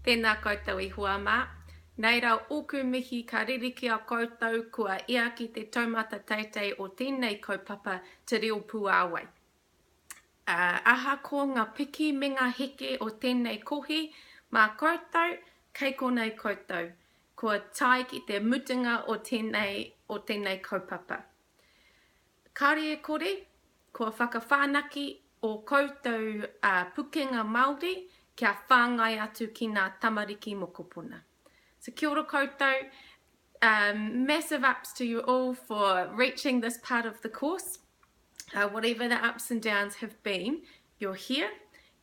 Tēnā koutou I hua mā. Nei rau oku mihi ka ririki a koutou kua ia ki te taumata teitei o tēnei kaupapa te reo puāwai. Aha ko ngā piki me ngā heke o tēnei kohi, mā koutou, kei konei koutou, kua tai ki te mutunga o tēnei kaupapa. Kāre e kore, kua whakawhānaki o koutou pukenga Māori kia whāngai atu ki ngā tamariki mokopuna. So kia ora koutou, massive ups to you all for reaching this part of the course. Whatever the ups and downs have been, you're here,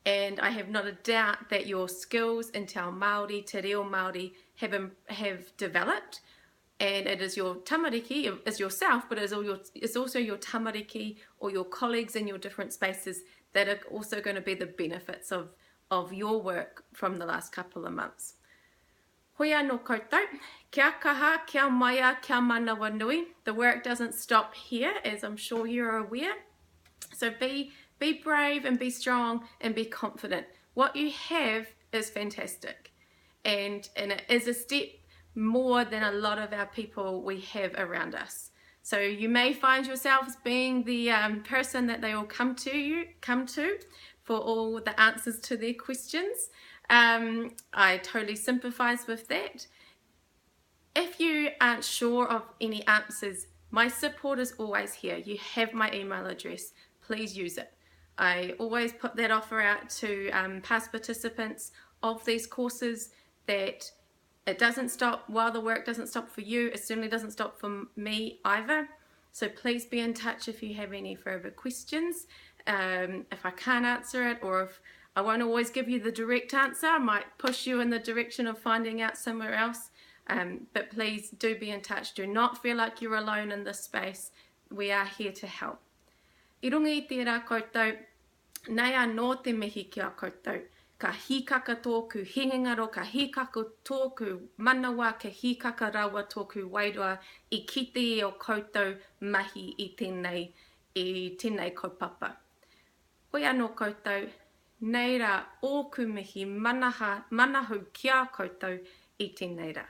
and I have not a doubt that your skills in Te Ao Māori, Te Reo Māori have developed, and it is your tamariki, is yourself, but it's also your tamariki or your colleagues in your different spaces that are also going to be the benefits of your work from the last couple of months. Hoi anō koutou, kia kaha, kia maia, kia manawa nui. The work doesn't stop here, as I'm sure you're aware. So be brave and be strong and be confident. What you have is fantastic, and it is a step more than a lot of our people we have around us. So you may find yourselves being the person that they all come to for all the answers to their questions. I totally sympathize with that. If you aren't sure of any answers, my support is always here. You have my email address. Please use it. I always put that offer out to past participants of these courses that it doesn't stop while the work doesn't stop for you. It certainly doesn't stop for me either. So please be in touch if you have any further questions. If I can't answer it, or if I won't always give you the direct answer, I might push you in the direction of finding out somewhere else. But please do be in touch. Do not feel like you're alone in this space. We are here to help. I runga I tērā koutou, nei anō te mihi ki a koutou. Ka hikaka tōku hingangaro, ka hikaka tōku manawa, ka hikaka rawa tōku wairua I kite o koutou mahi I tēnei kaupapa. Hoi anō koutou, nei rā ōku mihi manahu kia koutou I tēnei rā.